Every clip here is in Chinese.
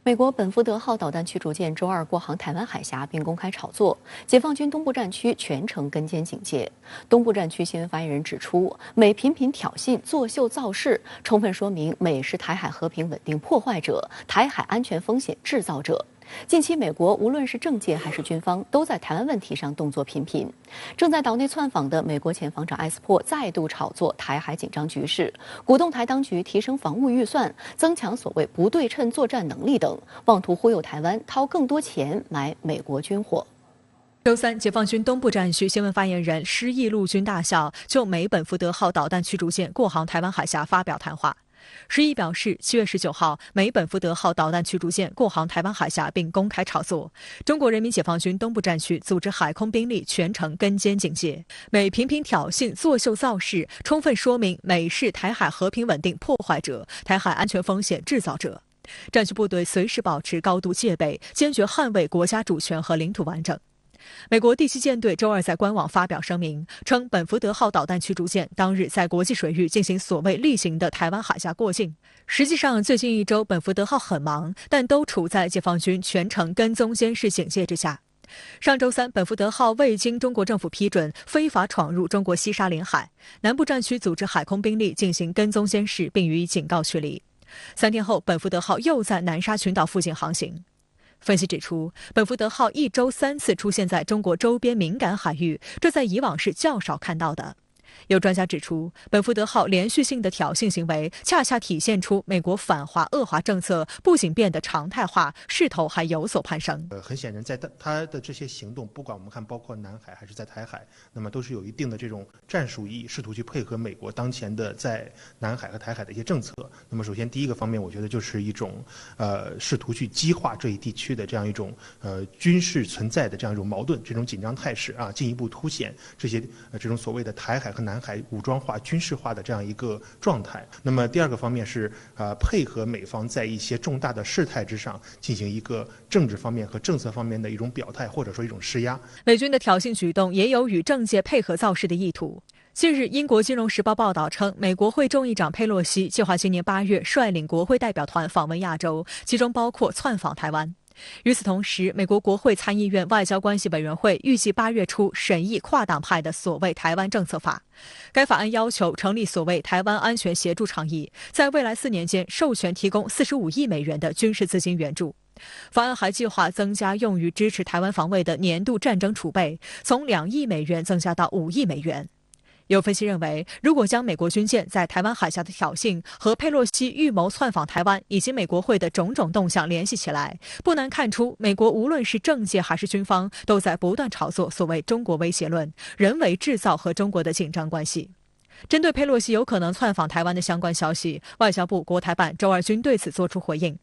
美国本福德号导弹驱逐舰周二过航台湾海峡，并公开炒作。解放军东部战区全程跟监警戒。东部战区新闻发言人指出，美频频挑衅、作秀造势，充分说明美是台海和平稳定破坏者、台海安全风险制造者。近期，美国无论是政界还是军方，都在台湾问题上动作频频。正在岛内窜访的美国前防长埃斯珀再度炒作台海紧张局势，鼓动台当局提升防务预算，增强所谓不对称作战能力等，妄图忽悠台湾掏更多钱买美国军火。周三，解放军东部战区新闻发言人施毅陆军大校就美本福德号导弹驱逐舰过航台湾海峡发表谈话。施毅表示，7月19号，美本福德号导弹驱逐舰过航台湾海峡，并公开炒作。中国人民解放军东部战区组织海空兵力全程跟监警戒。美频频挑衅、作秀造势，充分说明美是台海和平稳定破坏者、台海安全风险制造者。战区部队随时保持高度戒备，坚决捍卫国家主权和领土完整。美国第7舰队周二在官网发表声明，称本福德号导弹驱逐舰当日在国际水域进行所谓例行的台湾海峡过境。实际上，最近1周本福德号很忙，但都处在解放军全程跟踪监视警戒之下。上周三，本福德号未经中国政府批准，非法闯入中国西沙领海，南部战区组织海空兵力进行跟踪监视，并予以警告驱离。3天后，本福德号又在南沙群岛附近航行。分析指出，本福德号1周3次出现在中国周边敏感海域，这在以往是较少看到的。有专家指出，本福德号连续性的挑衅行为，恰恰体现出美国反华恶华政策不仅变得常态化，势头还有所攀升。很显然，在他的这些行动，不管我们看包括南海还是在台海，那么都是有一定的这种战术意义，试图去配合美国当前的在南海和台海的一些政策。那么，首先第一个方面，我觉得就是一种试图去激化这一地区的这样一种军事存在的这样一种矛盾，这种紧张态势啊，进一步凸显这些这种所谓的台海和南海武装化、军事化的这样一个状态。那么第二个方面是配合美方在一些重大的事态之上进行一个政治方面和政策方面的一种表态，或者说一种施压。美军的挑衅举动也有与政界配合造势的意图。近日，英国《金融时报》报道称，美国会众议长佩洛西计划今年8月率领国会代表团访问亚洲，其中包括窜访台湾。与此同时，美国国会参议院外交关系委员会预计8月初审议跨党派的所谓台湾政策法。该法案要求成立所谓台湾安全协助倡议，在未来4年间授权提供45亿美元的军事资金援助。法案还计划增加用于支持台湾防卫的年度战争储备，从2亿美元增加到5亿美元。有分析认为，如果将美国军舰在台湾海峡的挑衅和佩洛西预谋窜访台湾以及美国会的种种动向联系起来，不难看出，美国无论是政界还是军方，都在不断炒作所谓中国威胁论，人为制造和中国的紧张关系。针对佩洛西有可能窜访台湾的相关消息，外交部国台办周二均对此作出回应。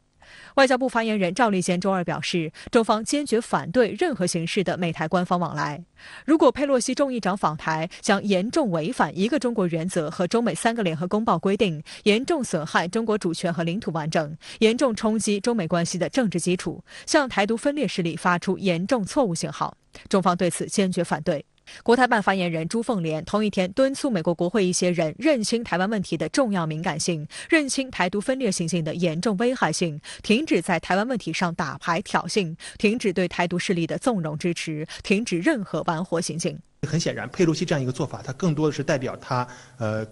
外交部发言人赵立坚周二表示，中方坚决反对任何形式的美台官方往来。如果佩洛西众议长访台，将严重违反一个中国原则和中美3个联合公报规定，严重损害中国主权和领土完整，严重冲击中美关系的政治基础，向台独分裂势力发出严重错误信号。中方对此坚决反对。国台办发言人朱凤莲同一天敦促美国国会一些人认清台湾问题的重要敏感性，认清台独分裂行径的严重危害性，停止在台湾问题上打牌挑衅，停止对台独势力的纵容支持，停止任何玩火行径。很显然，佩洛西这样一个做法，它更多的是代表他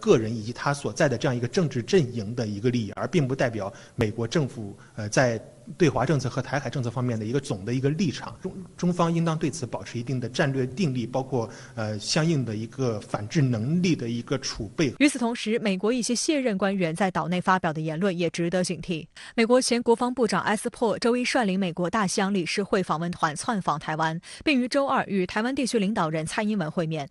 个人以及他所在的这样一个政治阵营的一个利益，而并不代表美国政府在对华政策和台海政策方面的一个总的一个立场。中方应当对此保持一定的战略定力，包括相应的一个反制能力的一个储备。与此同时，美国一些卸任官员在岛内发表的言论也值得警惕。美国前国防部长埃斯珀周一率领美国大西洋理事会访问团窜访台湾，并于周二与台湾地区领导人蔡英文会面。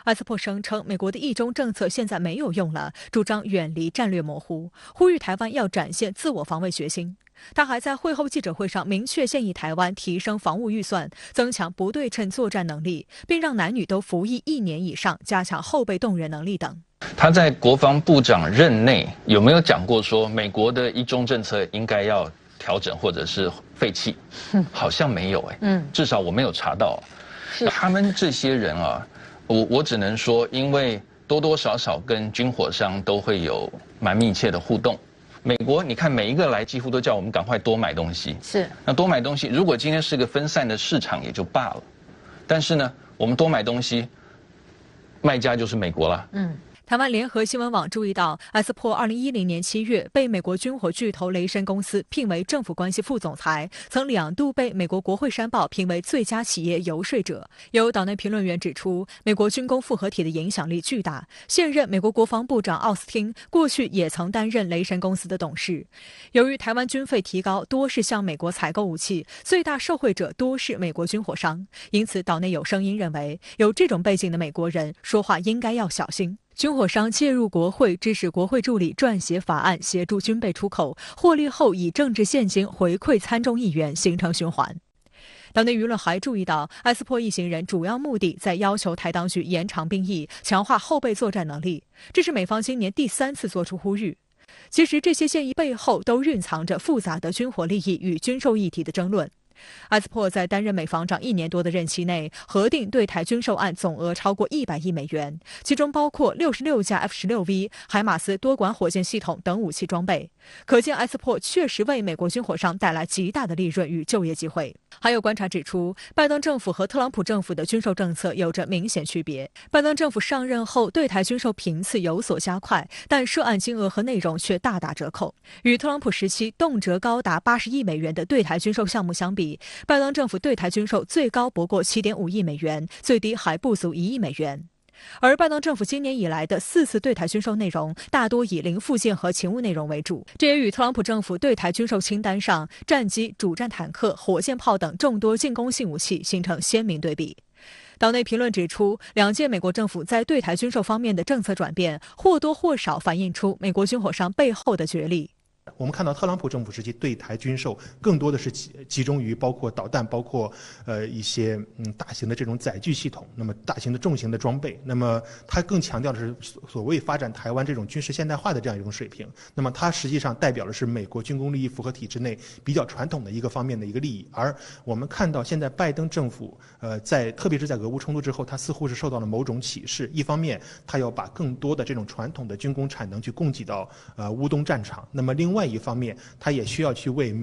埃斯珀声称，美国的一中政策现在没有用了，主张远离战略模糊，呼吁台湾要展现自我防卫决心。他还在会后记者会上明确建议台湾提升防务预算，增强不对称作战能力，并让男女都服役1年以上，加强后备动员能力等。他在国防部长任内有没有讲过说美国的一中政策应该要调整或者是废弃？好像没有至少我没有查到。他们这些人啊，我只能说，因为多多少少跟军火商都会有蛮密切的互动。美国你看每一个来几乎都叫我们赶快多买东西，是。那多买东西，如果今天是个分散的市场也就罢了，但是呢，我们多买东西，卖家就是美国了。台湾联合新闻网注意到 ，S 破2010年7月被美国军火巨头雷神公司聘为政府关系副总裁，曾2度被美国国会山报评为最佳企业游说者。有岛内评论员指出，美国军工复合体的影响力巨大。现任美国国防部长奥斯汀过去也曾担任雷神公司的董事。由于台湾军费提高，多是向美国采购武器，最大受惠者多是美国军火商。因此，岛内有声音认为，有这种背景的美国人说话应该要小心。军火商介入国会，致使国会助理撰写法案，协助军备出口，获利后以政治现金回馈参众议员，形成循环。岛内舆论还注意到 ，S 破一行人主要目的在要求台当局延长兵役，强化后备作战能力。这是美方今年第3次做出呼吁。其实这些建议背后都蕴藏着复杂的军火利益与军售议题的争论。埃斯珀在担任美防长1年多的任期内，核定对台军售案总额超过100亿美元，其中包括66架 F-16V、海马斯多管火箭系统等武器装备。可见埃斯珀确实为美国军火商带来极大的利润与就业机会。还有观察指出，拜登政府和特朗普政府的军售政策有着明显区别。拜登政府上任后对台军售频次有所加快，但涉案金额和内容却大打折扣。与特朗普时期动辄高达80亿美元的对台军售项目相比，拜登政府对台军售最高不过7.5亿美元，最低还不足1亿美元。而拜登政府今年以来的4次对台军售内容，大多以零附件和勤务内容为主，这也与特朗普政府对台军售清单上战机、主战坦克、火箭炮等众多进攻性武器形成鲜明对比。岛内评论指出，两届美国政府在对台军售方面的政策转变，或多或少反映出美国军火商背后的角力。我们看到特朗普政府时期对台军售更多的是集中于包括导弹，包括一些大型的这种载具系统，那么大型的重型的装备，那么它更强调的是所谓发展台湾这种军事现代化的这样一种水平。那么它实际上代表的是美国军工利益复合体制内比较传统的一个方面的一个利益。而我们看到现在拜登政府特别是在俄乌冲突之后，它似乎是受到了某种启示，一方面它要把更多的这种传统的军工产能去供给到乌东战场，那么另外一方面，它也需要去为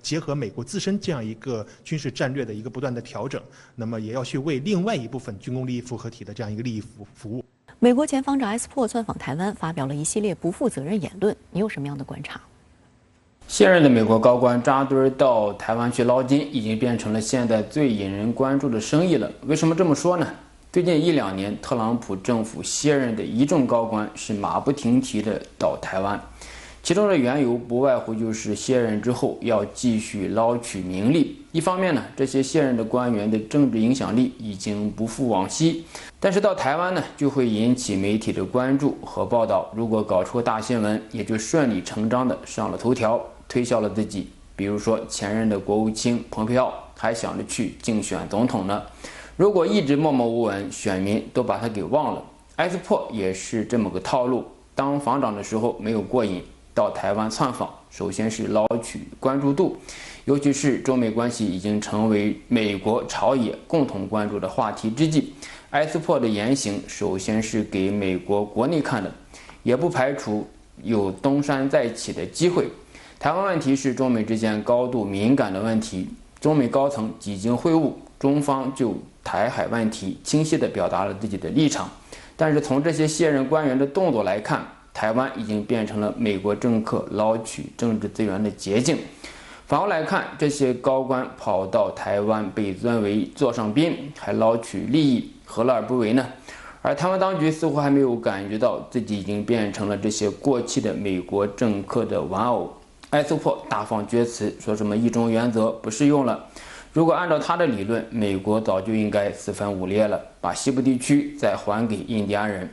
结合美国自身这样一个军事战略的一个不断的调整，那么也要去为另外一部分军工利益复合体的这样一个利益服务。美国前防长埃斯珀窜访台湾，发表了一系列不负责任言论，你有什么样的观察？现任的美国高官扎堆到台湾去捞金，已经变成了现在最引人关注的生意了。为什么这么说呢？最近1-2年，特朗普政府卸任的一众高官是马不停蹄的到台湾，其中的缘由不外乎就是卸任之后要继续捞取名利。一方面呢，这些卸任的官员的政治影响力已经不复往昔，但是到台湾呢，就会引起媒体的关注和报道。如果搞出大新闻，也就顺理成章的上了头条，推销了自己。比如说前任的国务卿蓬佩奥还想着去竞选总统呢，如果一直默默无闻，选民都把他给忘了。埃斯珀也是这么个套路，当防长的时候没有过瘾，到台湾窜访，首先是捞取关注度，尤其是中美关系已经成为美国朝野共同关注的话题之际，埃斯珀的言行首先是给美国国内看的，也不排除有东山再起的机会。台湾问题是中美之间高度敏感的问题，中美高层几经会晤，中方就台海问题清晰地表达了自己的立场。但是从这些卸任官员的动作来看，台湾已经变成了美国政客捞取政治资源的捷径。反过来看，这些高官跑到台湾被尊为座上宾，还捞取利益，何乐而不为呢？而台湾当局似乎还没有感觉到自己已经变成了这些过气的美国政客的玩偶。埃斯珀大放厥词，说什么一中原则不适用了。如果按照他的理论，美国早就应该四分五裂了，把西部地区再还给印第安人。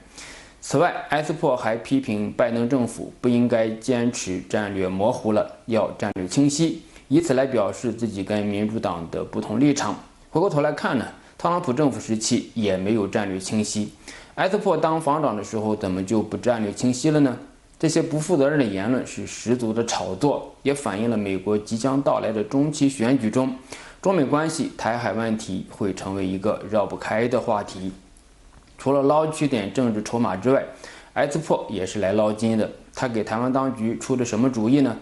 此外，埃斯珀还批评拜登政府不应该坚持战略模糊了，要战略清晰，以此来表示自己跟民主党的不同立场。回过头来看呢，特朗普政府时期也没有战略清晰，埃斯珀当防长的时候怎么就不战略清晰了呢？这些不负责任的言论是十足的炒作，也反映了美国即将到来的中期选举中，中美关系、台海问题会成为一个绕不开的话题。除了捞取点政治筹码之外，埃斯珀也是来捞金的。他给台湾当局出的什么主意呢？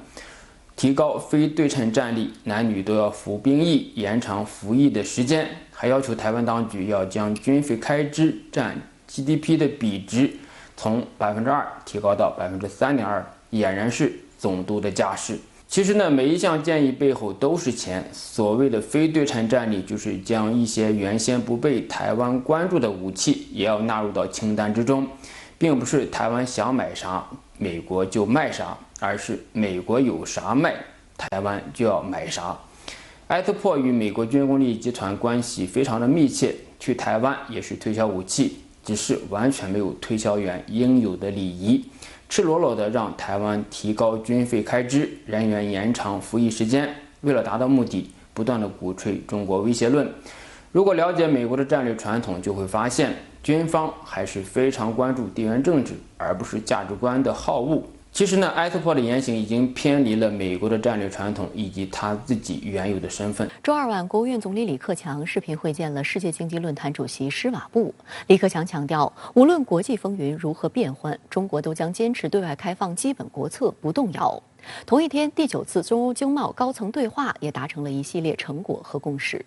提高非对称战力，男女都要服兵役，延长服役的时间，还要求台湾当局要将军费开支占 GDP 的比值从 2% 提高到 3.2%， 俨然是总督的架势。其实呢，每一项建议背后都是钱。所谓的非对称战力，就是将一些原先不被台湾关注的武器也要纳入到清单之中，并不是台湾想买啥美国就卖啥，而是美国有啥卖，台湾就要买啥。埃特珀与美国军工利益集团关系非常的密切，去台湾也是推销武器，只是完全没有推销员应有的礼仪，赤裸裸的让台湾提高军费开支，人员延长服役时间，为了达到目的，不断的鼓吹中国威胁论。如果了解美国的战略传统，就会发现军方还是非常关注地缘政治，而不是价值观的好恶。其实呢，埃特珀的言行已经偏离了美国的战略传统以及他自己原有的身份。周二晚，国务院总理李克强视频会见了世界经济论坛主席施瓦布。李克强强调，无论国际风云如何变幻，中国都将坚持对外开放基本国策不动摇。同一天，第9次中欧经贸高层对话也达成了一系列成果和共识。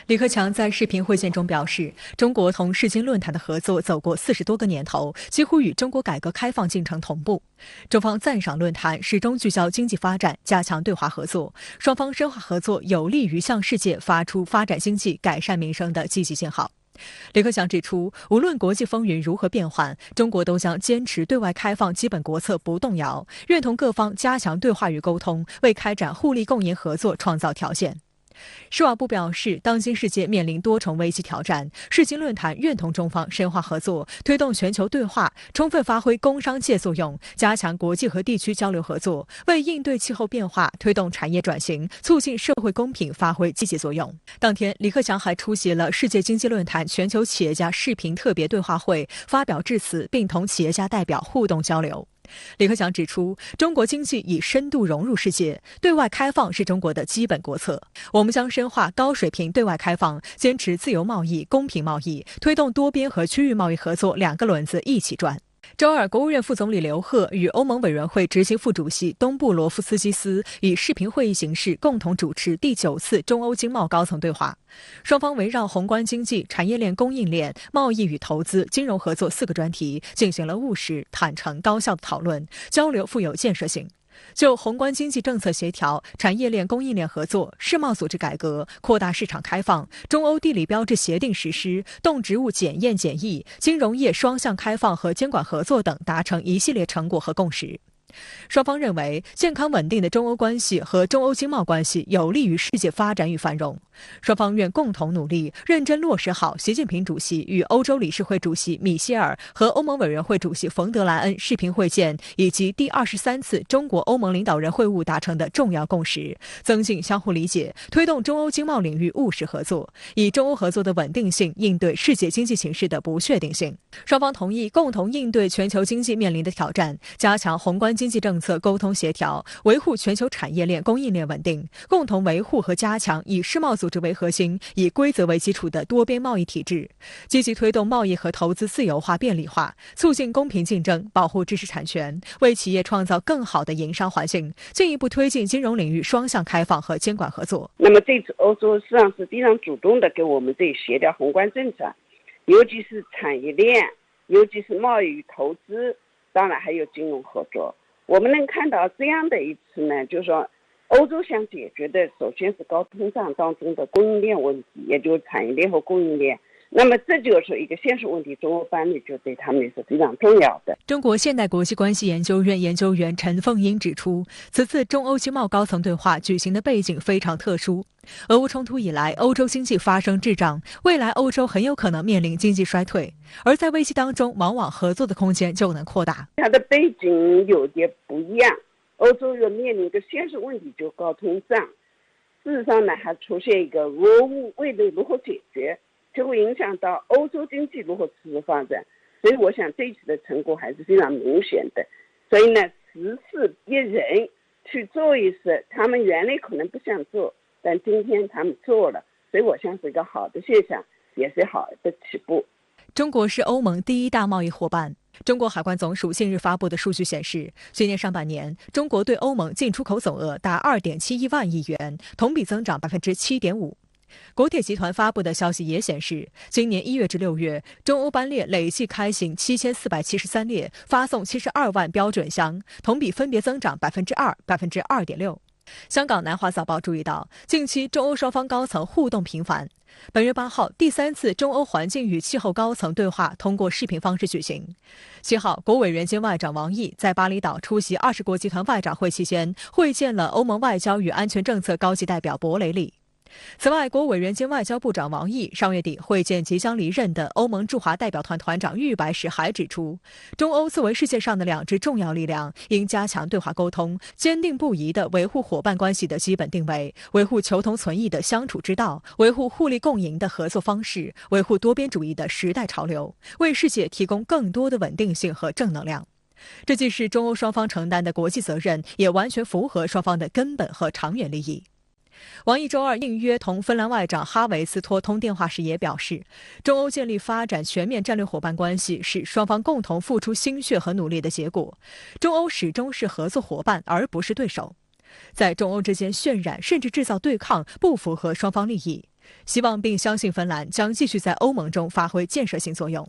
李克强在视频会见中表示，中国同世经论坛的合作走过40多个年头，几乎与中国改革开放进程同步。中方赞赏论坛始终聚焦经济发展，加强对华合作，双方深化合作有利于向世界发出发展经济、改善民生的积极信号。李克强指出，无论国际风云如何变幻，中国都将坚持对外开放基本国策不动摇，愿同各方加强对话与沟通，为开展互利共赢合作创造条件。施瓦布表示，当今世界面临多重危机挑战，世经论坛愿同中方深化合作，推动全球对话，充分发挥工商界作用，加强国际和地区交流合作，为应对气候变化、推动产业转型、促进社会公平发挥积极作用。当天，李克强还出席了世界经济论坛全球企业家视频特别对话会，发表致辞，并同企业家代表互动交流。李克强指出，中国经济已深度融入世界，对外开放是中国的基本国策。我们将深化高水平对外开放，坚持自由贸易、公平贸易，推动多边和区域贸易合作2个轮子一起转。周二，国务院副总理刘鹤与欧盟委员会执行副主席东布罗夫斯基斯以视频会议形式共同主持第9次中欧经贸高层对话。双方围绕宏观经济、产业链供应链、贸易与投资、金融合作4个专题进行了务实、坦诚、高效的讨论，交流富有建设性。就宏观经济政策协调、产业链供应链合作、世贸组织改革、扩大市场开放、中欧地理标志协定实施、动植物检验检疫、金融业双向开放和监管合作等达成一系列成果和共识。双方认为，健康稳定的中欧关系和中欧经贸关系有利于世界发展与繁荣。双方愿共同努力，认真落实好习近平主席与欧洲理事会主席米歇尔和欧盟委员会主席冯德莱恩视频会见以及第23次中国欧盟领导人会晤达成的重要共识，增进相互理解，推动中欧经贸领域务实合作，以中欧合作的稳定性应对世界经济形势的不确定性。双方同意共同应对全球经济面临的挑战，加强宏观经济政策沟通协调，维护全球产业链供应链稳定，共同维护和加强以世贸组织为核心、以规则为基础的多边贸易体制，积极推动贸易和投资自由化便利化，促进公平竞争，保护知识产权，为企业创造更好的营商环境，进一步推进金融领域双向开放和监管合作。那么这次欧洲实际上是非常主动的给我们这协调宏观政策，尤其是产业链，尤其是贸易与投资，当然还有金融合作。我们能看到这样的一次呢，就是说欧洲想解决的首先是高通胀当中的供应链问题，也就是产业链和供应链。那么这就是一个现实问题，中欧班里就对他们也是非常重要的。中国现代国际关系研究院研究员陈凤英指出，此次中欧经贸高层对话举行的背景非常特殊。俄乌冲突以来，欧洲经济发生滞胀，未来欧洲很有可能面临经济衰退，而在危机当中，往往合作的空间就能扩大。它的背景有点不一样，欧洲又面临一个现实问题，就高通胀。事实上呢，还出现一个俄乌未来如何解决，就会影响到欧洲经济如何持续发展。所以我想这次的成果还是非常明显的。所以呢，时势逼人去做一事，他们原来可能不想做，但今天他们做了，所以我想是一个好的现象，也是好的起步。中国是欧盟第1大贸易伙伴。中国海关总署近日发布的数据显示，今年上半年，中国对欧盟进出口总额达2.71万亿元，同比增长7.5%。国铁集团发布的消息也显示，今年1月至6月，中欧班列累计开行7473列，发送72万标准箱，同比分别增长2%、2.6%。香港南华早报注意到，近期中欧双方高层互动频繁。本月8号，第3次中欧环境与气候高层对话通过视频方式举行。7号，国委员兼外长王毅在巴厘岛出席20国集团外长会期间，会见了欧盟外交与安全政策高级代表博雷利。此外，国委员兼外交部长王毅上月底会见即将离任的欧盟驻华代表团团长玉白时还指出，中欧作为世界上的2支重要力量，应加强对话沟通，坚定不移地维护伙伴关系的基本定位，维护求同存异的相处之道，维护互利共赢的合作方式，维护多边主义的时代潮流，为世界提供更多的稳定性和正能量。这既是中欧双方承担的国际责任，也完全符合双方的根本和长远利益。王毅周二应约同芬兰外长哈维斯托通电话时也表示，中欧建立发展全面战略伙伴关系是双方共同付出心血和努力的结果，中欧始终是合作伙伴而不是对手。在中欧之间渲染甚至制造对抗不符合双方利益，希望并相信芬兰将继续在欧盟中发挥建设性作用。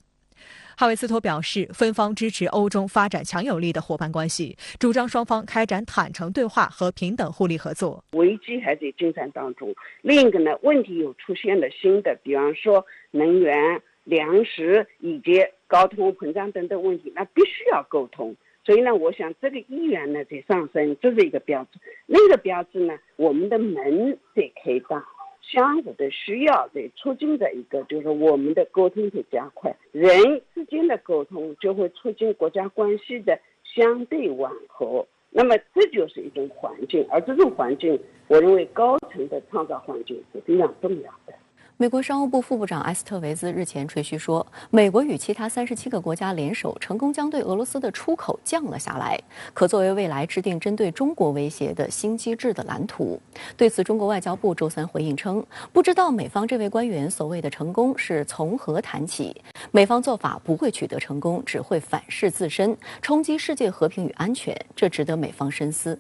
哈维斯托表示，芬方支持欧中发展强有力的伙伴关系，主张双方开展坦诚对话和平等互利合作。危机还在进展当中，另一个呢，问题又出现了新的，比方说能源、粮食以及高通膨胀等等问题，那必须要沟通。所以呢，我想这个意愿呢在上升，这是一个标志。另一个标志呢，我们的门在开大。相互的需要在促进着一个，就是我们的沟通在加快，人之间的沟通就会促进国家关系的相对缓和。那么这就是一种环境，而这种环境，我认为高层的创造环境是非常重要的。美国商务部副部长埃斯特维兹日前吹嘘说，美国与其他37个国家联手，成功将对俄罗斯的出口降了下来，可作为未来制定针对中国威胁的新机制的蓝图。对此，中国外交部周三回应称，不知道美方这位官员所谓的成功是从何谈起，美方做法不会取得成功，只会反噬自身，冲击世界和平与安全，这值得美方深思。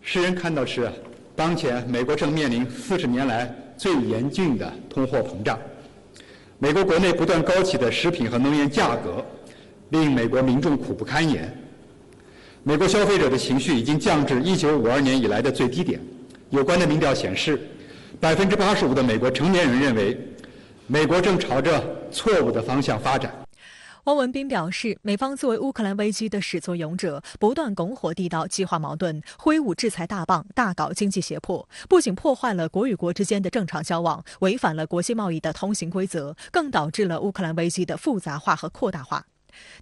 世人看到是，当前美国正面临40年来最严峻的通货膨胀，美国国内不断高企的食品和能源价格令美国民众苦不堪言。美国消费者的情绪已经降至1952年以来的最低点。有关的民调显示，85%的美国成年人认为，美国正朝着错误的方向发展。汪文斌表示，美方作为乌克兰危机的始作俑者，不断拱火地道激化矛盾，挥舞制裁大棒，大搞经济胁迫，不仅破坏了国与国之间的正常交往，违反了国际贸易的通行规则，更导致了乌克兰危机的复杂化和扩大化。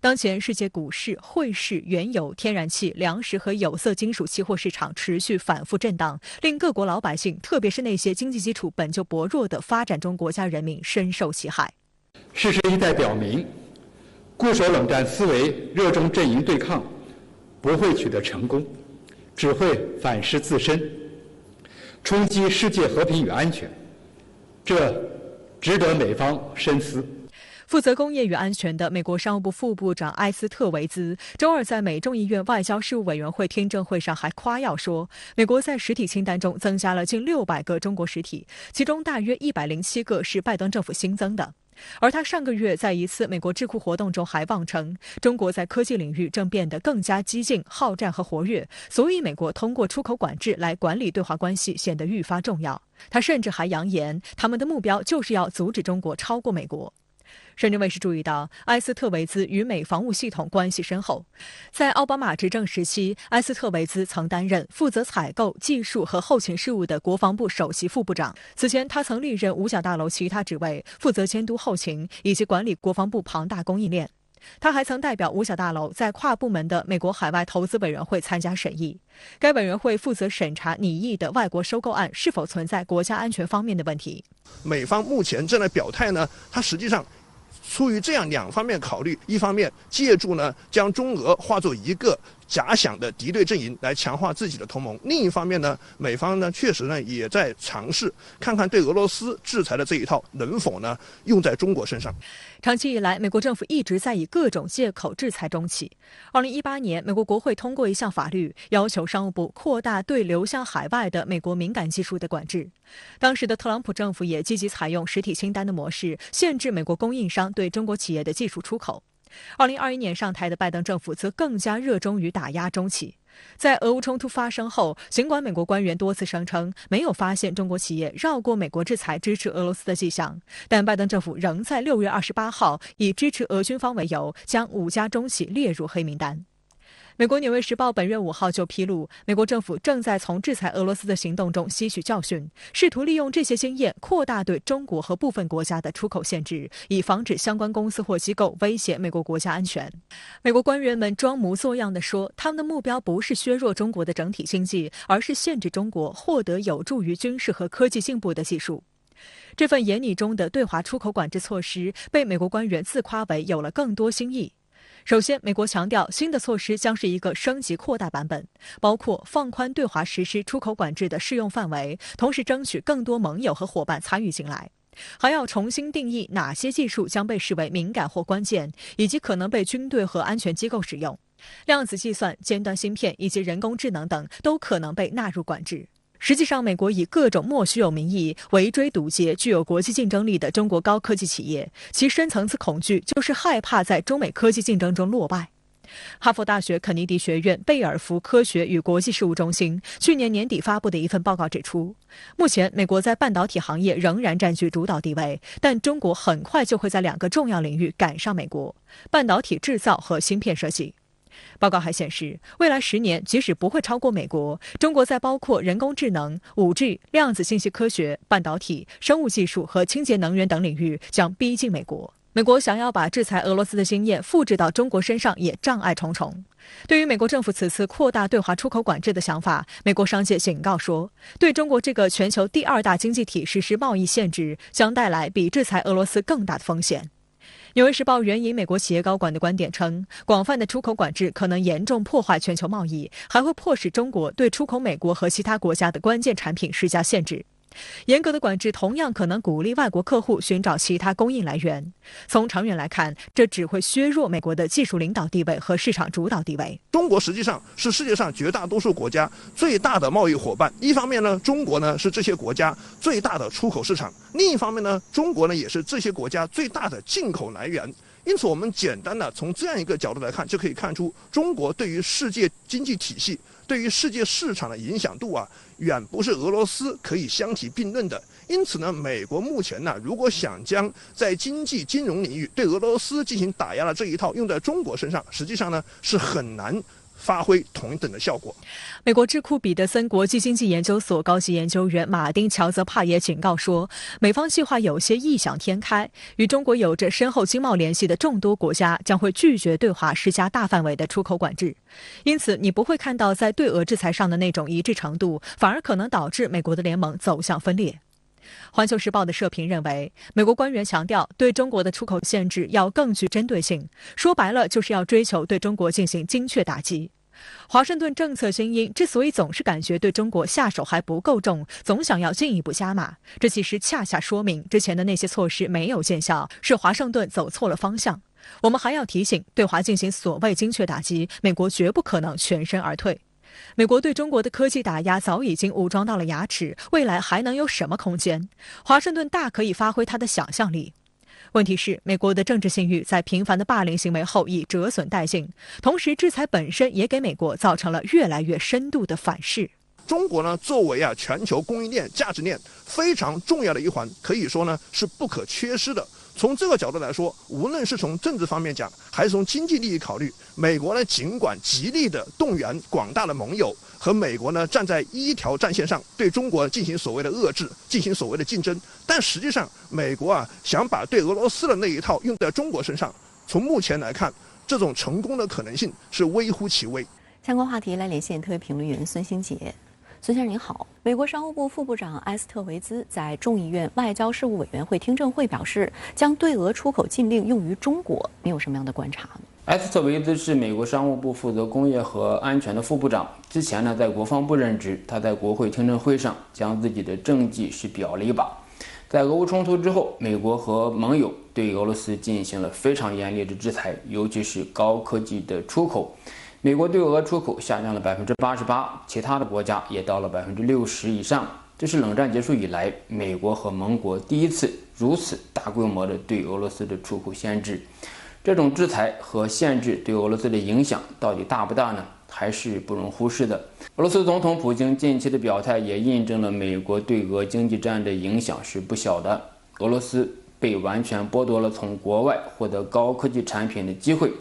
当前世界股市、汇市、原油、天然气、粮食和有色金属期货市场持续反复震荡，令各国老百姓，特别是那些经济基础本就薄弱的发展中国家人民深受其害。事实一再表明，固守冷战思维、热衷阵营对抗，不会取得成功，只会反噬自身，冲击世界和平与安全，这值得美方深思。负责工业与安全的美国商务部副部长埃斯特维兹周二在美众议院外交事务委员会听证会上还夸耀说，美国在实体清单中增加了近600个中国实体，其中大约107个是拜登政府新增的。而他上个月在一次美国智库活动中还妄称，中国在科技领域正变得更加激进、好战和活跃，所以美国通过出口管制来管理对华关系显得愈发重要。他甚至还扬言，他们的目标就是要阻止中国超过美国。深圳卫视注意到，埃斯特维兹与美防务系统关系深厚。在奥巴马执政时期，埃斯特维兹曾担任负责采购、技术和后勤事务的国防部首席副部长。此前，他曾历任五角大楼其他职位，负责监督后勤以及管理国防部庞大供应链。他还曾代表五角大楼在跨部门的美国海外投资委员会参加审议。该委员会负责审查拟议的外国收购案是否存在国家安全方面的问题。美方目前正在表态呢，它实际上出于这样2方面考虑，一方面借助呢将中俄化作一个假想的敌对阵营来强化自己的同盟。另一方面呢，美方呢确实呢也在尝试看看对俄罗斯制裁的这一套能否呢用在中国身上。长期以来，美国政府一直在以各种借口制裁中企。2018年，美国国会通过一项法律，要求商务部扩大对流向海外的美国敏感技术的管制。当时的特朗普政府也积极采用实体清单的模式，限制美国供应商对中国企业的技术出口。2021年上台的拜登政府则更加热衷于打压中企。在俄乌冲突发生后，尽管美国官员多次声称没有发现中国企业绕过美国制裁支持俄罗斯的迹象，但拜登政府仍在6月28号以支持俄军方为由，将5家中企列入黑名单。美国《纽约时报》本月5号就披露，美国政府正在从制裁俄罗斯的行动中吸取教训，试图利用这些经验扩大对中国和部分国家的出口限制，以防止相关公司或机构威胁美国国家安全。美国官员们装模作样地说，他们的目标不是削弱中国的整体经济，而是限制中国获得有助于军事和科技进步的技术。这份言拟中的对华出口管制措施被美国官员自夸为有了更多新意。首先，美国强调新的措施将是一个升级扩大版本，包括放宽对华实施出口管制的适用范围，同时争取更多盟友和伙伴参与进来。还要重新定义哪些技术将被视为敏感或关键，以及可能被军队和安全机构使用。量子计算、尖端芯片以及人工智能等都可能被纳入管制。实际上，美国以各种莫须有名义围追堵截具有国际竞争力的中国高科技企业，其深层次恐惧就是害怕在中美科技竞争中落败。哈佛大学肯尼迪学院贝尔福科学与国际事务中心去年年底发布的一份报告指出，目前美国在半导体行业仍然占据主导地位，但中国很快就会在2个重要领域赶上美国：半导体制造和芯片设计。报告还显示，未来10年即使不会超过美国，中国在包括人工智能、5G、量子信息科学、半导体、生物技术和清洁能源等领域将逼近美国。美国想要把制裁俄罗斯的经验复制到中国身上也障碍重重。对于美国政府此次扩大对华出口管制的想法，美国商界警告说，对中国这个全球第2大经济体实施贸易限制将带来比制裁俄罗斯更大的风险。《纽约时报》援引美国企业高管的观点称，广泛的出口管制可能严重破坏全球贸易，还会迫使中国对出口美国和其他国家的关键产品施加限制。严格的管制同样可能鼓励外国客户寻找其他供应来源。从长远来看，这只会削弱美国的技术领导地位和市场主导地位。中国实际上是世界上绝大多数国家最大的贸易伙伴。一方面呢，中国呢是这些国家最大的出口市场；另一方面呢，中国呢也是这些国家最大的进口来源。因此，我们简单的从这样一个角度来看，就可以看出中国对于世界经济体系、对于世界市场的影响度啊，远不是俄罗斯可以相提并论的。因此呢，美国目前呢，如果想将在经济金融领域对俄罗斯进行打压的这一套用在中国身上，实际上呢是很难发挥同等的效果。美国智库彼得森国际经济研究所高级研究员马丁·乔泽帕也警告说，美方计划有些异想天开，与中国有着深厚经贸联系的众多国家将会拒绝对华施加大范围的出口管制。因此，你不会看到在对俄制裁上的那种一致程度，反而可能导致美国的联盟走向分裂。环球时报的社评认为，美国官员强调对中国的出口限制要更具针对性，说白了就是要追求对中国进行精确打击。华盛顿政策精英之所以总是感觉对中国下手还不够重，总想要进一步加码，这其实恰恰说明之前的那些措施没有见效，是华盛顿走错了方向。我们还要提醒，对华进行所谓精确打击，美国绝不可能全身而退。美国对中国的科技打压早已经武装到了牙齿，未来还能有什么空间？华盛顿大可以发挥他的想象力。问题是，美国的政治信誉在频繁的霸凌行为后已折损殆尽，同时制裁本身也给美国造成了越来越深度的反噬。中国呢，作为全球供应链、价值链非常重要的一环，可以说呢是不可缺失的。从这个角度来说，无论是从政治方面讲，还是从经济利益考虑，美国呢尽管极力的动员广大的盟友，和美国呢站在一条战线上，对中国进行所谓的遏制，进行所谓的竞争，但实际上，美国想把对俄罗斯的那一套用在中国身上，从目前来看，这种成功的可能性是微乎其微。相关话题来连线特别评论员孙兴杰。孙先生您好，美国商务部副部长埃斯特维兹在众议院外交事务委员会听证会表示，将对俄出口禁令用于中国，您有什么样的观察呢？埃斯特维兹是美国商务部负责工业和安全的副部长，之前呢在国防部任职。他在国会听证会上将自己的政绩是表了一把。在俄乌冲突之后，美国和盟友对俄罗斯进行了非常严厉的制裁，尤其是高科技的出口。美国对俄出口下降了88%，其他的国家也到了60%以上。这是冷战结束以来，美国和盟国第一次如此大规模的对俄罗斯的出口限制。这种制裁和限制对俄罗斯的影响到底大不大呢？还是不容忽视的。俄罗斯总统普京近期的表态也印证了美国对俄经济战的影响是不小的。俄罗斯被完全剥夺了从国外获得高科技产品的机会。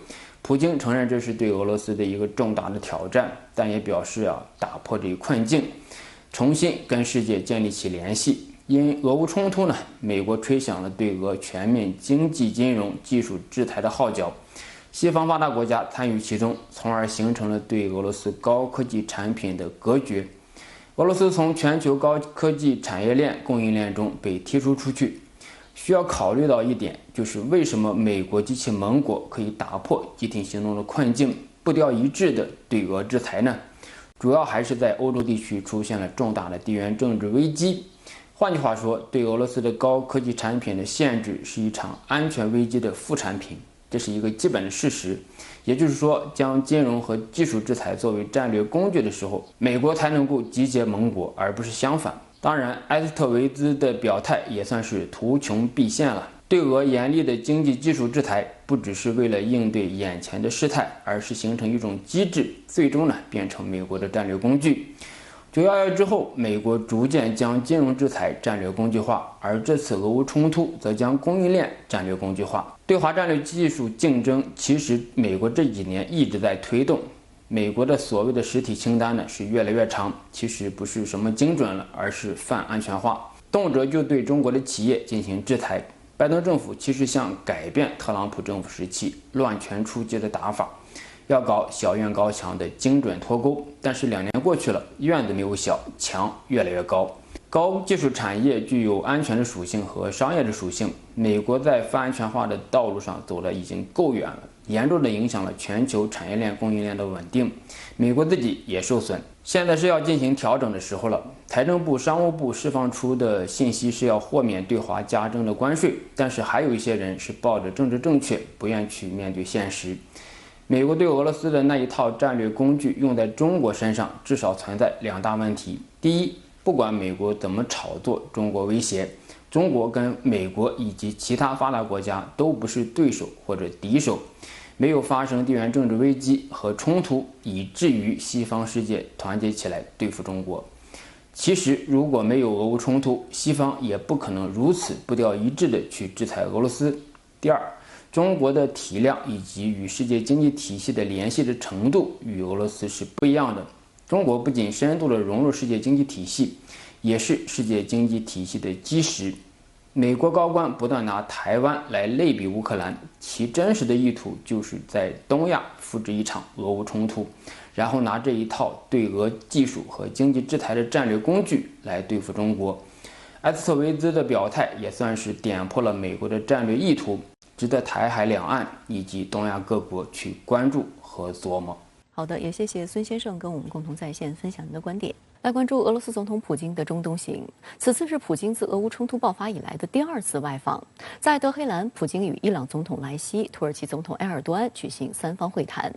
普京承认这是对俄罗斯的一个重大的挑战，但也表示打破这一困境，重新跟世界建立起联系。因俄乌冲突呢，美国吹响了对俄全面经济、金融、技术制裁的号角，西方发达国家参与其中，从而形成了对俄罗斯高科技产品的隔绝。俄罗斯从全球高科技产业链供应链中被踢出去。需要考虑到一点，就是为什么美国及其盟国可以打破集体行动的困境，步调一致的对俄制裁呢？主要还是在欧洲地区出现了重大的地缘政治危机。换句话说，对俄罗斯的高科技产品的限制是一场安全危机的副产品，这是一个基本的事实。也就是说，将金融和技术制裁作为战略工具的时候，美国才能够集结盟国，而不是相反。当然，埃斯特维兹的表态也算是图穷匕现了。对俄严厉的经济技术制裁，不只是为了应对眼前的事态，而是形成一种机制，最终变成美国的战略工具。9·11之后，美国逐渐将金融制裁战略工具化，而这次俄乌冲突则将供应链战略工具化。对华战略技术竞争，其实美国这几年一直在推动。美国的所谓的实体清单是越来越长，其实不是什么精准了，而是泛安全化，动辄就对中国的企业进行制裁。拜登政府其实想改变特朗普政府时期乱拳出击的打法，要搞小院高墙的精准脱钩，但是2年过去了，院子没有小，墙越来越高。高技术产业具有安全的属性和商业的属性，美国在泛安全化的道路上走得已经够远了，严重的影响了全球产业链供应链的稳定，美国自己也受损。现在是要进行调整的时候了。财政部、商务部释放出的信息是要豁免对华加征的关税，但是还有一些人是抱着政治正确，不愿去面对现实。美国对俄罗斯的那一套战略工具用在中国身上，至少存在2大问题。第一，不管美国怎么炒作中国威胁，中国跟美国以及其他发达国家都不是对手或者敌手，没有发生地缘政治危机和冲突，以至于西方世界团结起来对付中国。其实如果没有俄乌冲突，西方也不可能如此步调一致的去制裁俄罗斯。第二，中国的体量以及与世界经济体系的联系的程度与俄罗斯是不一样的。中国不仅深度的融入世界经济体系，也是世界经济体系的基石。美国高官不断拿台湾来类比乌克兰，其真实的意图就是在东亚复制一场俄乌冲突，然后拿这一套对俄技术和经济制裁的战略工具来对付中国。埃斯特维兹的表态也算是点破了美国的战略意图，值得台海两岸以及东亚各国去关注和琢磨。好的，也谢谢孙先生跟我们共同在线分享您的观点。来关注俄罗斯总统普京的中东行，此次是普京自俄乌冲突爆发以来的第2次外访。在德黑兰，普京与伊朗总统莱西、土耳其总统埃尔多安举行3方会谈。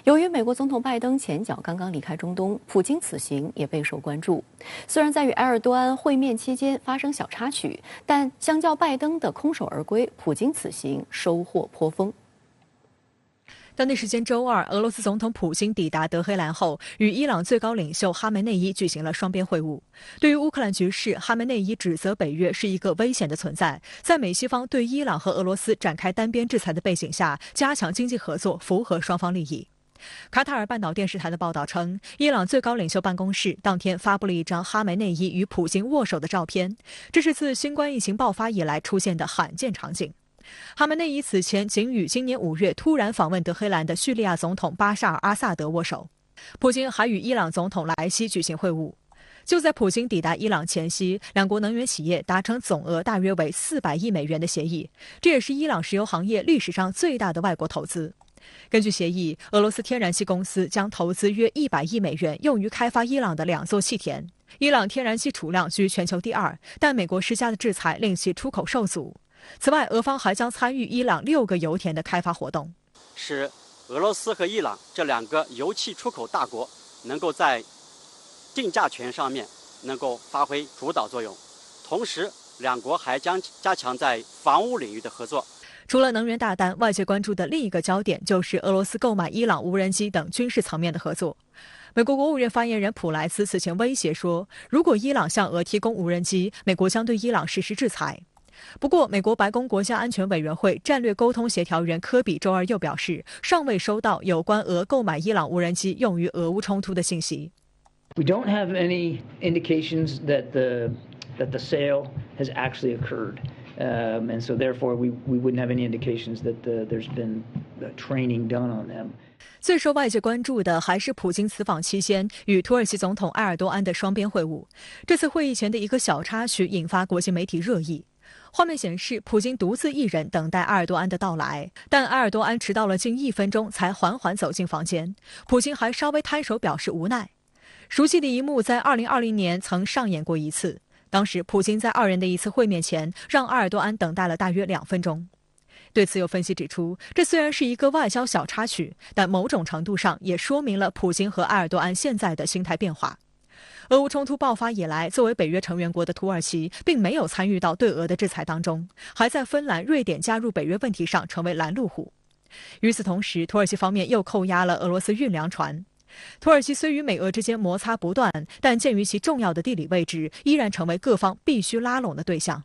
由于美国总统拜登前脚刚刚离开中东，普京此行也备受关注。虽然在与埃尔多安会面期间发生小插曲，但相较拜登的空手而归，普京此行收获颇丰。当地时间周二，俄罗斯总统普京抵达德黑兰后，与伊朗最高领袖哈梅内伊举行了双边会晤。对于乌克兰局势，哈梅内伊指责北约是一个危险的存在，在美西方对伊朗和俄罗斯展开单边制裁的背景下，加强经济合作符合双方利益。卡塔尔半岛电视台的报道称，伊朗最高领袖办公室当天发布了一张哈梅内伊与普京握手的照片，这是自新冠疫情爆发以来出现的罕见场景。哈梅内伊此前仅与今年5月突然访问德黑兰的叙利亚总统巴沙尔·阿萨德握手。普京还与伊朗总统莱西举行会晤。就在普京抵达伊朗前夕，两国能源企业达成总额大约为400亿美元的协议，这也是伊朗石油行业历史上最大的外国投资。根据协议，俄罗斯天然气公司将投资约100亿美元用于开发伊朗的2座气田。伊朗天然气储量居全球第2，但美国施加的制裁令其出口受阻。此外，俄方还将参与伊朗6个油田的开发活动，使俄罗斯和伊朗这2个油气出口大国能够在定价权上面能够发挥主导作用。同时，两国还将加强在防务领域的合作。除了能源大单，外界关注的另一个焦点就是俄罗斯购买伊朗无人机等军事层面的合作。美国国务院发言人普莱斯此前威胁说，如果伊朗向俄提供无人机，美国将对伊朗实施制裁。不过，美国白宫国家安全委员会战略沟通协调员科比周二又表示，尚未收到有关俄购买伊朗无人机用于俄乌冲突的信息。We don't have any indications that the sale has actually occurred. And so therefore we wouldn't have any indications that there's been training done on them. 最受外界关注的还是普京此访期间与土耳其总统埃尔多安的双边会晤。这次会议前的一个小插曲引发国际媒体热议。画面显示，普京独自一人等待埃尔多安的到来，但埃尔多安迟到了近1分钟才缓缓走进房间。普京还稍微摊手表示无奈。熟悉的一幕在2020年曾上演过一次。当时，普京在2人的一次会面前，让埃尔多安等待了大约2分钟。对此，有分析指出，这虽然是一个外交小插曲，但某种程度上也说明了普京和埃尔多安现在的心态变化。俄乌冲突爆发以来，作为北约成员国的土耳其，并没有参与到对俄的制裁当中，还在芬兰、瑞典加入北约问题上成为拦路虎。与此同时，土耳其方面又扣押了俄罗斯运粮船。土耳其虽与美俄之间摩擦不断，但鉴于其重要的地理位置，依然成为各方必须拉拢的对象。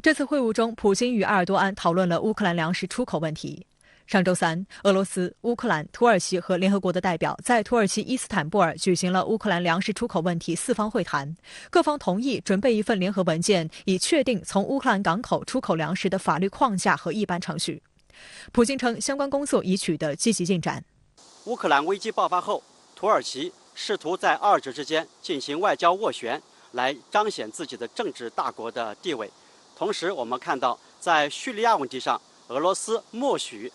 这次会晤中，普京与埃尔多安讨论了乌克兰粮食出口问题。上周三，俄罗斯、乌克兰、土耳其和联合国的代表在土耳其伊斯坦布尔举行了乌克兰粮食出口问题4方会谈，各方同意准备一份联合文件，以确定从乌克兰港口出口粮食的法律框架和一般程序。普京称，相关工作已取得积极进展。乌克兰危机爆发后，土耳其试图在2者之间进行外交斡旋，来彰显自己的政治大国的地位。同时，我们看到在叙利亚问题上，俄罗斯默许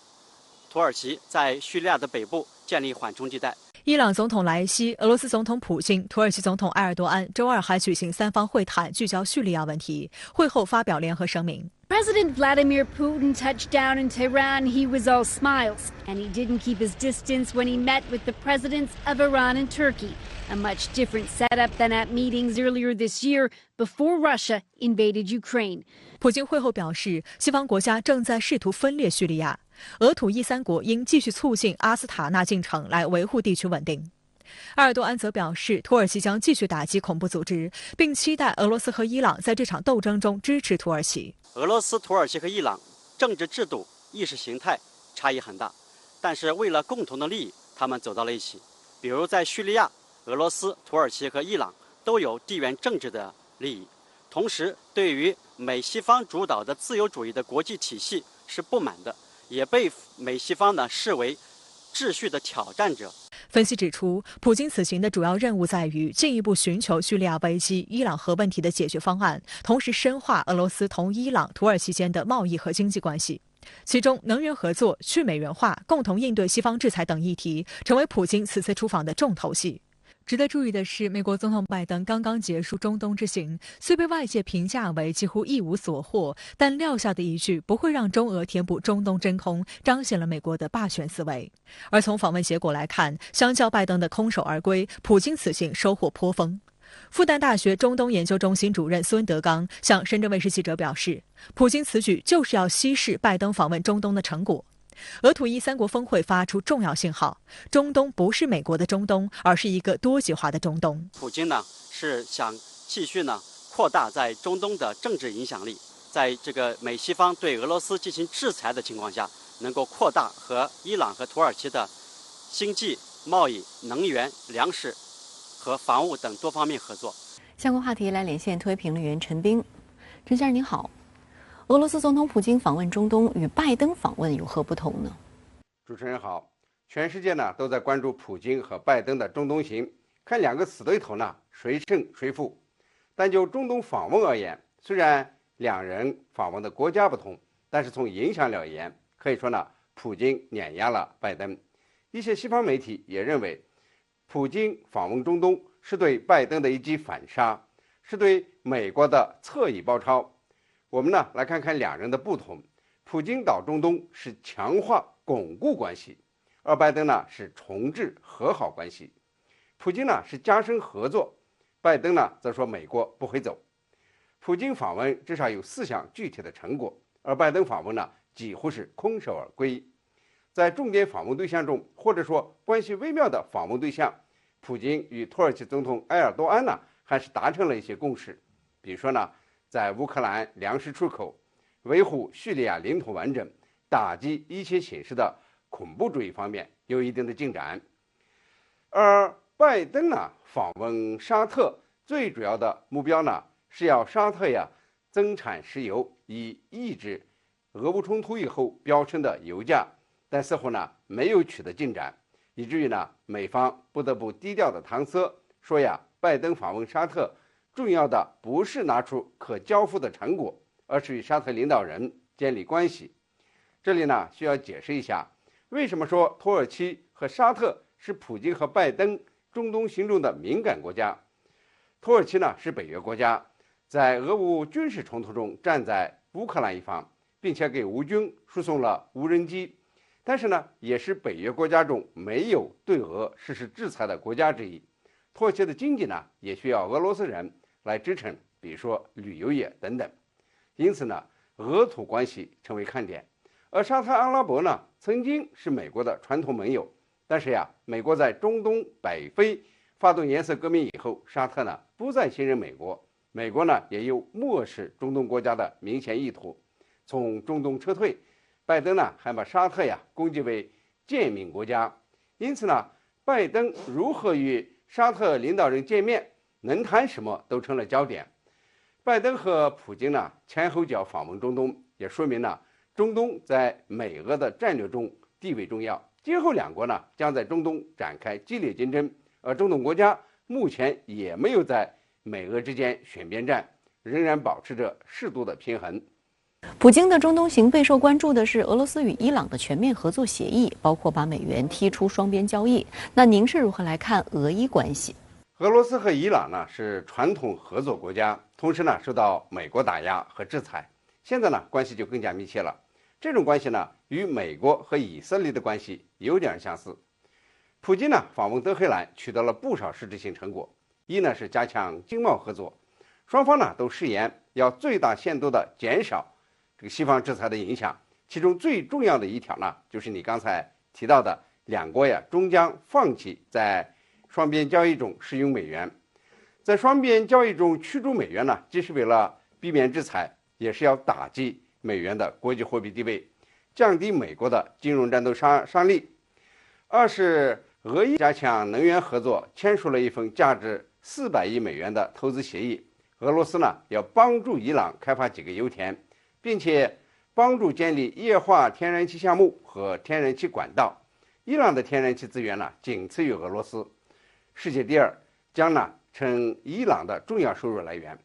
土耳其在叙利亚的北部建立缓冲地带。伊朗总统莱西、俄罗斯总统普京、土耳其总统埃尔多安周二还举行3方会谈，聚焦叙利亚问题。会后发表联合声明。President Vladimir Putin touched down in Tehran. He was all smiles, and he didn't keep his distance when he met with the presidents of Iran and Turkey, a much different setup than at meetings earlier this year before Russia invaded Ukraine. 普京会后表示，西方国家正在试图分裂叙利亚，俄土伊3国应继续促进阿斯塔纳进程来维护地区稳定。埃尔多安则表示，土耳其将继续打击恐怖组织，并期待俄罗斯和伊朗在这场斗争中支持土耳其。俄罗斯、土耳其和伊朗政治制度、意识形态差异很大，但是为了共同的利益，他们走到了一起。比如在叙利亚，俄罗斯、土耳其和伊朗都有地缘政治的利益，同时对于美西方主导的自由主义的国际体系是不满的，也被美西方呢视为秩序的挑战者。分析指出，普京此行的主要任务在于进一步寻求叙利亚危机、伊朗核问题的解决方案，同时深化俄罗斯同伊朗、土耳其间的贸易和经济关系。其中，能源合作、去美元化、共同应对西方制裁等议题，成为普京此次出访的重头戏。值得注意的是，美国总统拜登刚刚结束中东之行，虽被外界评价为几乎一无所获，但撂下的一句不会让中俄填补中东真空，彰显了美国的霸权思维。而从访问结果来看，相较拜登的空手而归，普京此行收获颇丰。复旦大学中东研究中心主任孙德刚向深圳卫视记者表示，普京此举就是要稀释拜登访问中东的成果。俄土伊3国峰会发出重要信号，中东不是美国的中东，而是一个多极化的中东。普京呢是想继续呢扩大在中东的政治影响力，在这个美西方对俄罗斯进行制裁的情况下，能够扩大和伊朗和土耳其的经济、贸易、能源、粮食和防务等多方面合作。相关话题来连线特约评论员陈斌。陈先生您好。俄罗斯总统普京访问中东与拜登访问有何不同呢？主持人好，全世界呢都在关注普京和拜登的中东行，看两个死对头呢谁胜谁负。但就中东访问而言，虽然两人访问的国家不同，但是从影响力而言，可以说呢普京碾压了拜登。一些西方媒体也认为，普京访问中东是对拜登的一记反杀，是对美国的侧翼包抄。我们呢来看看两人的不同。普京到中东是强化巩固关系，而拜登呢是重置和好关系。普京呢是加深合作，拜登呢则说美国不会走。普京访问至少有4项具体的成果，而拜登访问呢几乎是空手而归。在重点访问对象中，或者说关系微妙的访问对象，普京与土耳其总统埃尔多安呢还是达成了一些共识。比如说呢，在乌克兰粮食出口、维护叙利亚领土完整、打击一切形式的恐怖主义方面有一定的进展。而拜登呢访问沙特最主要的目标呢是要沙特增产石油，以抑制俄乌冲突以后飙升的油价，但似乎呢没有取得进展，以至于呢美方不得不低调的搪塞，说拜登访问沙特重要的不是拿出可交付的成果，而是与沙特领导人建立关系。这里呢需要解释一下，为什么说土耳其和沙特是普京和拜登中东行动的敏感国家。土耳其呢是北约国家，在俄乌军事冲突中站在乌克兰一方，并且给乌军输送了无人机，但是呢也是北约国家中没有对俄实施制裁的国家之一。土耳其的经济呢也需要俄罗斯人来支撑，比如说旅游业等等。因此呢俄土关系成为看点。而沙特阿拉伯呢曾经是美国的传统盟友，但是美国在中东北非发动颜色革命以后，沙特呢不再信任美国，美国呢也有漠视中东国家的明显意图，从中东撤退。拜登呢还把沙特攻击为贱民国家。因此呢拜登如何与沙特领导人见面，能谈什么都成了焦点。拜登和普京呢前后脚访问中东，也说明了中东在美俄的战略中地位重要。今后两国呢将在中东展开激烈竞争，而中东国家目前也没有在美俄之间选边站，仍然保持着适度的平衡。普京的中东行备受关注的是俄罗斯与伊朗的全面合作协议，包括把美元踢出双边交易。那您是如何来看俄伊关系？俄罗斯和伊朗呢是传统合作国家，同时呢受到美国打压和制裁，现在呢关系就更加密切了。这种关系呢与美国和以色列的关系有点相似。普京呢访问德黑兰取得了不少实质性成果，一呢是加强经贸合作，双方呢都誓言要最大限度的减少这个西方制裁的影响，其中最重要的一条呢就是你刚才提到的，两国终将放弃在双边交易中使用美元。在双边交易中驱逐美元呢，既是为了避免制裁，也是要打击美元的国际货币地位，降低美国的金融战斗伤力。二是俄伊加强能源合作，签署了一份价值400亿美元的投资协议。俄罗斯呢要帮助伊朗开发几个油田，并且帮助建立液化天然气项目和天然气管道。伊朗的天然气资源呢仅次于俄罗斯，世界第2，将呢成伊朗的重要收入来源。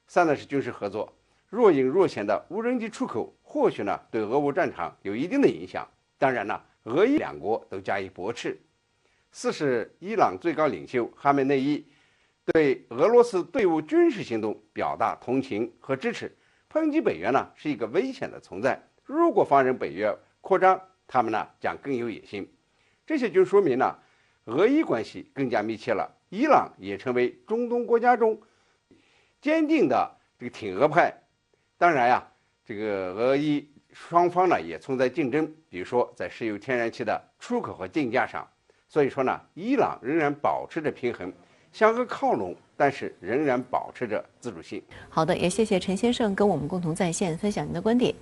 3呢是军事合作，若隐若现的无人机出口或许呢对俄乌战场有一定的影响，当然呢俄伊两国都加以驳斥。4是伊朗最高领袖哈梅内伊对俄罗斯对乌军事行动表达同情和支持，抨击北约呢是一个危险的存在，如果放任北约扩张，他们呢将更有野心。这些就说明呢俄伊关系更加密切了，伊朗也成为中东国家中坚定的这个挺俄派。当然这个俄伊双方呢也存在竞争，比如说在石油天然气的出口和定价上。所以说呢伊朗仍然保持着平衡，向俄靠拢，但是仍然保持着自主性。好的，也谢谢陈先生跟我们共同在线分享您的观点，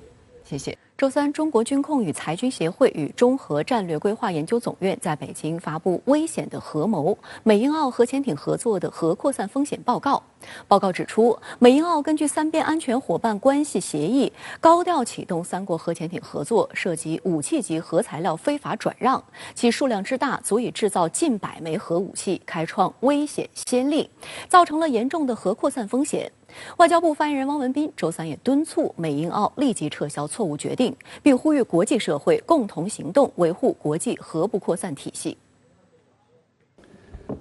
谢谢。周三，中国军控与裁军协会与中核战略规划研究总院在北京发布《危险的合谋：美英澳核潜艇合作的核扩散风险报告》。报告指出，美英澳根据三边安全伙伴关系协议，高调启动3国核潜艇合作，涉及武器级核材料非法转让，其数量之大，足以制造近100枚核武器，开创危险先例，造成了严重的核扩散风险。外交部发言人汪文斌周三也敦促美英澳立即撤销错误决定，并呼吁国际社会共同行动，维护国际核不扩散体系。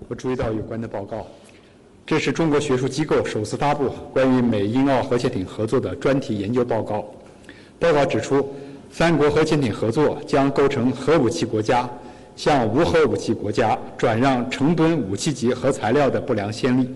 我注意到有关的报告，这是中国学术机构首次发布关于美英澳核潜艇合作的专题研究报告。报告指出，三国核潜艇合作将构成核武器国家向无核武器国家转让成吨武器级核材料的不良先例，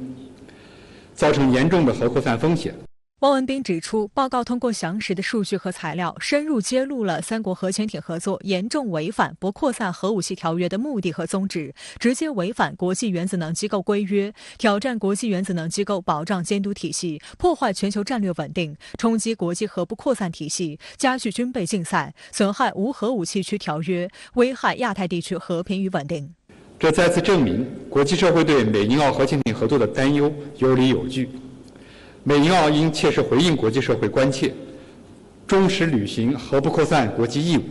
造成严重的核扩散风险。汪文斌指出，报告通过详实的数据和材料，深入揭露了三国核潜艇合作严重违反不扩散核武器条约的目的和宗旨，直接违反国际原子能机构规约，挑战国际原子能机构保障监督体系，破坏全球战略稳定，冲击国际核不扩散体系，加剧军备竞赛，损害无核武器区条约，危害亚太地区和平与稳定。这再次证明，国际社会对美英澳核潜艇合作的担忧有理有据。美英澳应切实回应国际社会关切，忠实履行核不扩散国际义务，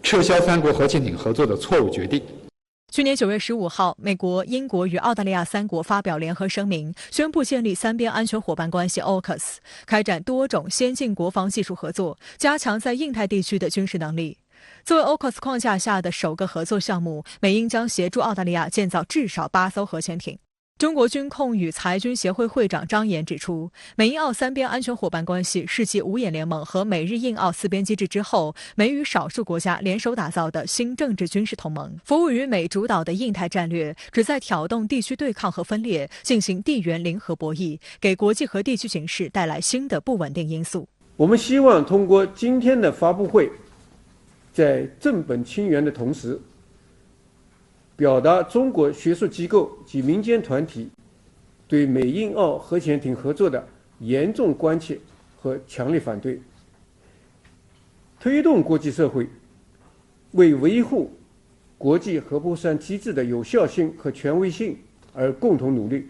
撤销三国核潜艇合作的错误决定。去年9月15号，美国、英国与澳大利亚三国发表联合声明，宣布建立三边安全伙伴关系 AUKUS， 开展多种先进国防技术合作，加强在印太地区的军事能力。作为 AUKUS 框架下的首个合作项目，美英将协助澳大利亚建造至少8艘核潜艇。中国军控与裁军协会会长张岩指出，美英澳三边安全伙伴关系是继五眼联盟和美日印澳四边机制之后，美与少数国家联手打造的新政治军事同盟，服务于美主导的印太战略，旨在挑动地区对抗和分裂，进行地缘零和博弈，给国际和地区形势带来新的不稳定因素。我们希望通过今天的发布会，在正本清源的同时，表达中国学术机构及民间团体对美英澳核潜艇合作的严重关切和强烈反对，推动国际社会为维护国际核不扩散机制的有效性和权威性而共同努力。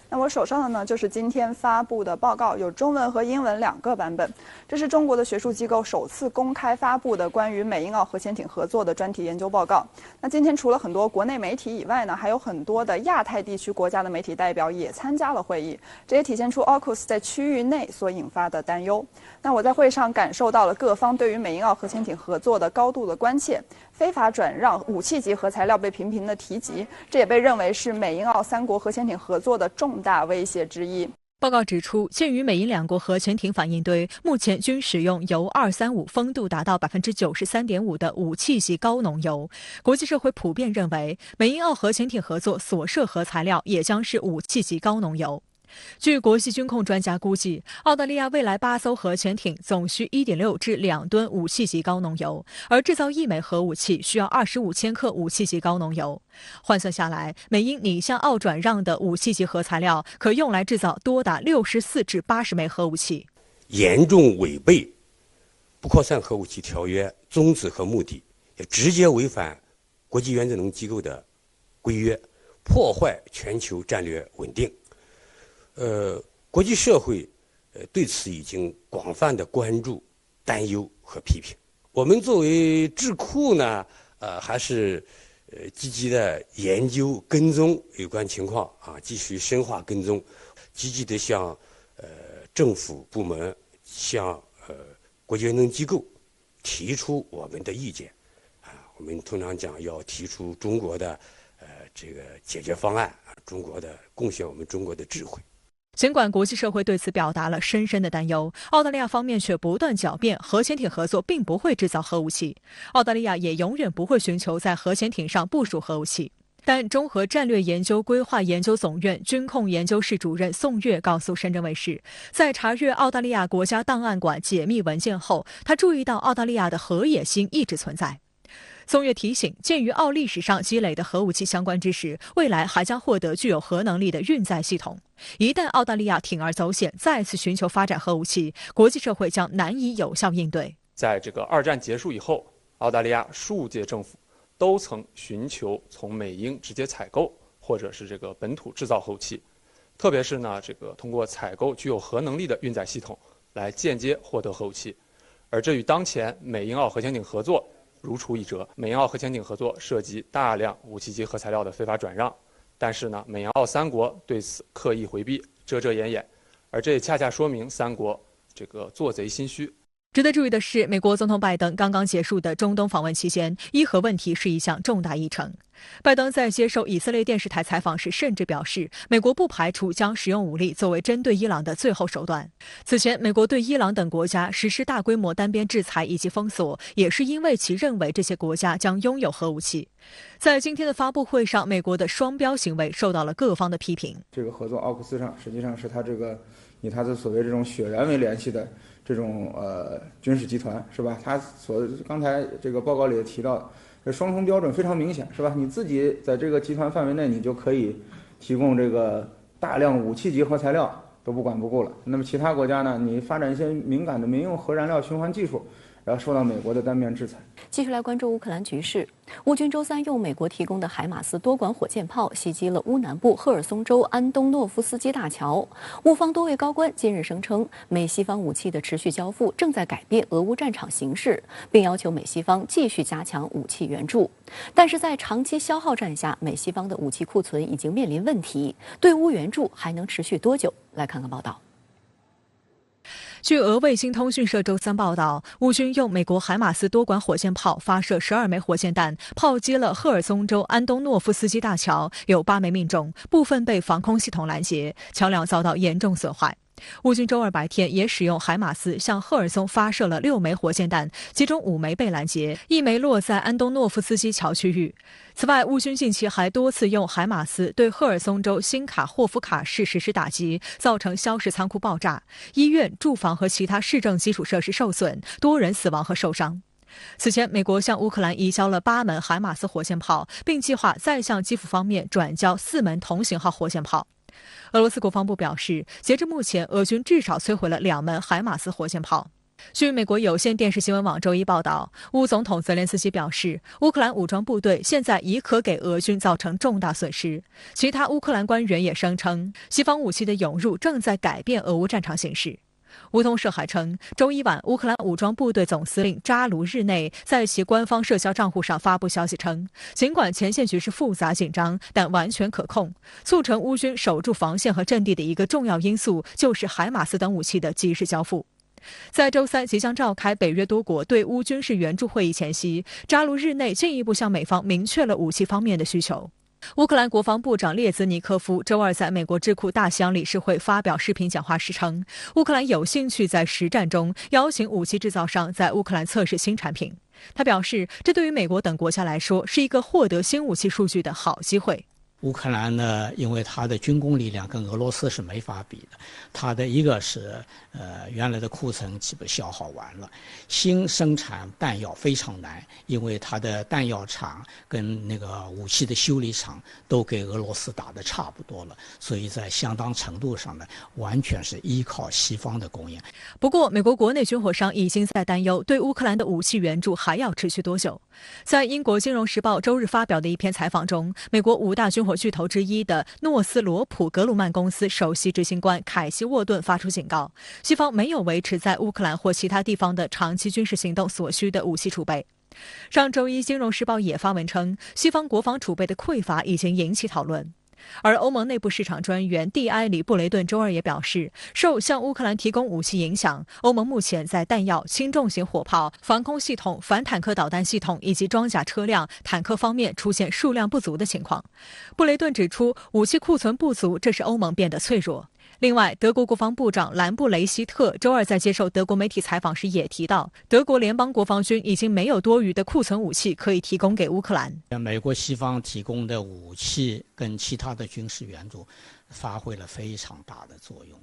那我手上的呢，就是今天发布的报告，有中文和英文2个版本。这是中国的学术机构首次公开发布的关于美英澳核潜艇合作的专题研究报告。那今天除了很多国内媒体以外呢，还有很多的亚太地区国家的媒体代表也参加了会议，这也体现出 AUKUS 在区域内所引发的担忧。那我在会上感受到了各方对于美英澳核潜艇合作的高度的关切，非法转让武器级核材料被频频的提及，这也被认为是美英澳三国核潜艇合作的重大威胁之一。报告指出，鉴于美英两国核潜艇反应堆目前均使用铀235丰度达到 93.5% 的武器级高浓铀，国际社会普遍认为美英澳核潜艇合作所涉核材料也将是武器级高浓铀。据国际军控专家估计，澳大利亚未来8艘核潜艇总需 1.6 至2吨武器级高浓铀，而制造1枚核武器需要25千克武器级高浓铀。换算下来，美英拟向澳转让的武器级核材料可用来制造多达64至80枚核武器，严重违背不扩散核武器条约宗旨和目的，也直接违反国际原子能机构的规约，破坏全球战略稳定。国际社会对此已经广泛的关注、担忧和批评。我们作为智库呢，还是积极的研究跟踪有关情况啊，继续深化跟踪，积极的向政府部门、向国际原子能机构提出我们的意见啊。我们通常讲要提出中国的这个解决方案，中国的贡献我们中国的智慧。尽管国际社会对此表达了深深的担忧，澳大利亚方面却不断狡辩核潜艇合作并不会制造核武器，澳大利亚也永远不会寻求在核潜艇上部署核武器。但中核战略研究规划研究总院军控研究室主任宋月告诉深圳卫视，在查阅澳大利亚国家档案馆解密文件后，他注意到澳大利亚的核野心一直存在。宋月提醒，鉴于澳历史上积累的核武器相关知识，未来还将获得具有核能力的运载系统。一旦澳大利亚铤而走险，再次寻求发展核武器，国际社会将难以有效应对。在这个2战结束以后，澳大利亚数届政府都曾寻求从美英直接采购，或者是这个本土制造核武器，特别是呢，这个通过采购具有核能力的运载系统来间接获得核武器。而这与当前美英澳核潜艇合作如出一辙。美英澳核潜艇合作涉及大量武器级核材料的非法转让，但是呢，美英澳三国对此刻意回避、遮遮掩掩，而这也恰恰说明三国这个做贼心虚。值得注意的是，美国总统拜登刚刚结束的中东访问期间，伊核问题是一项重大议程。拜登在接受以色列电视台采访时甚至表示，美国不排除将使用武力作为针对伊朗的最后手段。此前，美国对伊朗等国家实施大规模单边制裁以及封锁，也是因为其认为这些国家将拥有核武器。在今天的发布会上，美国的双标行为受到了各方的批评。这个合作奥库斯上实际上是他这个以他的所谓这种血缘为联系的这种军事集团是吧？他刚才这个报告里也提到，这双重标准非常明显是吧？你自己在这个集团范围内，你就可以提供这个大量武器级核材料都不管不顾了。那么其他国家呢？你发展一些敏感的民用核燃料循环技术，然后受到美国的单边制裁。继续来关注乌克兰局势。乌军周三用美国提供的海马斯多管火箭炮袭击了乌南部赫尔松州安东诺夫斯基大桥。乌方多位高官近日声称，美西方武器的持续交付正在改变俄乌战场形势，并要求美西方继续加强武器援助。但是在长期消耗战下，美西方的武器库存已经面临问题，对乌援助还能持续多久？来看看报道。据俄卫星通讯社周三报道，乌军用美国海马斯多管火箭炮发射12枚火箭弹，炮击了赫尔松州安东诺夫斯基大桥，有8枚命中，部分被防空系统拦截，桥梁遭到严重损坏。乌军周二白天也使用海马斯向赫尔松发射了6枚火箭弹，其中5枚被拦截，1枚落在安东诺夫斯基桥区域。此外，乌军近期还多次用海马斯对赫尔松州新卡霍夫卡市实施打击，造成硝石仓库爆炸，医院、住房和其他市政基础设施受损，多人死亡和受伤。此前，美国向乌克兰移交了8门海马斯火箭炮，并计划再向基辅方面转交4门同型号火箭炮。俄罗斯国防部表示，截至目前，俄军至少摧毁了2门海马斯火箭炮。据美国有线电视新闻网周一报道，乌总统泽连斯基表示，乌克兰武装部队现在已可给俄军造成重大损失。其他乌克兰官员也声称，西方武器的涌入正在改变俄乌战场形势。乌通社还称，周一晚，乌克兰武装部队总司令扎卢日内在其官方社交账户上发布消息称，尽管前线局势复杂紧张，但完全可控。促成乌军守住防线和阵地的一个重要因素，就是海马斯等武器的及时交付。在周三即将召开北约多国对乌军事援助会议前夕，扎卢日内进一步向美方明确了武器方面的需求。乌克兰国防部长列兹尼科夫周二在美国智库大西洋理事会发表视频讲话时称，乌克兰有兴趣在实战中邀请武器制造商在乌克兰测试新产品。他表示，这对于美国等国家来说是一个获得新武器数据的好机会。乌克兰呢，因为它的军工力量跟俄罗斯是没法比的，它的一个是原来的库存基本消耗完了，新生产弹药非常难，因为它的弹药厂跟那个武器的修理厂都给俄罗斯打得差不多了，所以在相当程度上呢，完全是依靠西方的供应。不过，美国国内军火商已经在担忧，对乌克兰的武器援助还要持续多久？在英国《金融时报》周日发表的一篇采访中，美国5大军火巨头之一的诺斯罗普格鲁曼公司首席执行官凯西沃顿发出警告，西方没有维持在乌克兰或其他地方的长期军事行动所需的武器储备。上周一，《金融时报》也发文称，西方国防储备的匮乏已经引起讨论。而欧盟内部市场专员蒂埃里布雷顿周二也表示，受向乌克兰提供武器影响，欧盟目前在弹药、轻重型火炮、防空系统、反坦克导弹系统以及装甲车辆、坦克方面出现数量不足的情况。布雷顿指出，武器库存不足，这使欧盟变得脆弱。另外，德国国防部长兰布雷希特周二在接受德国媒体采访时也提到，德国联邦国防军已经没有多余的库存武器可以提供给乌克兰。美国西方提供的武器跟其他的军事援助发挥了非常大的作用，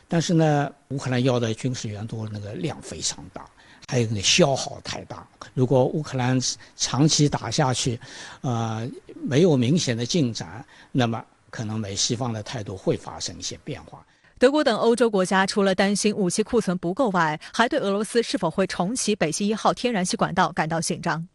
但是呢，乌克兰要的军事援助那个量非常大，还有那个消耗太大。如果乌克兰长期打下去，没有明显的进展，那么可能美西方的态度会发生一些变化。德国等欧洲国家除了担心武器库存不够外，还对俄罗斯是否会重启北溪1号天然气管道感到紧张。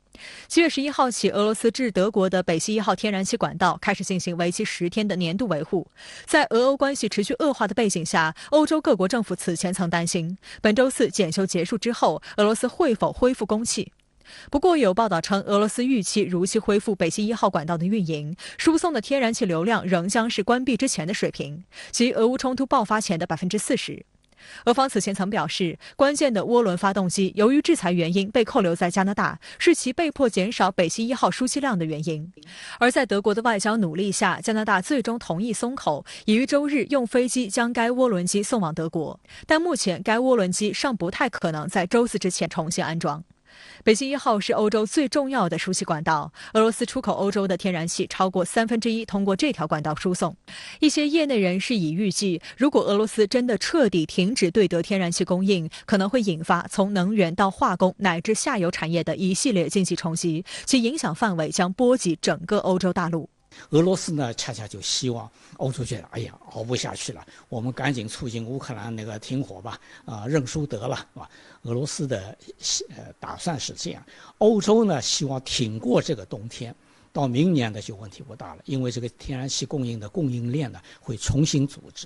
7月11号起，俄罗斯至德国的北溪1号天然气管道开始进行为期10天的年度维护。在俄欧关系持续恶化的背景下，欧洲各国政府此前曾担心，本周四检修结束之后，俄罗斯会否恢复供气。不过有报道称，俄罗斯预期如期恢复北溪1号管道的运营，输送的天然气流量仍将是关闭之前的水平，即俄乌冲突爆发前的40%。俄方此前曾表示，关键的涡轮发动机由于制裁原因被扣留在加拿大，是其被迫减少北溪1号输气量的原因。而在德国的外交努力下，加拿大最终同意松口，已于周日用飞机将该涡轮机送往德国，但目前该涡轮机尚不太可能在周4之前重新安装。北溪1号是欧洲最重要的输气管道，俄罗斯出口欧洲的天然气超过1/3通过这条管道输送。一些业内人士已预计，如果俄罗斯真的彻底停止对德天然气供应，可能会引发从能源到化工乃至下游产业的一系列经济冲击，其影响范围将波及整个欧洲大陆。俄罗斯呢，恰恰就希望欧洲觉得，哎呀，熬不下去了，我们赶紧促进乌克兰那个停火吧，认输得了，是吧？俄罗斯的打算是这样，欧洲呢希望挺过这个冬天，到明年的就问题不大了，因为这个天然气供应的供应链呢会重新组织，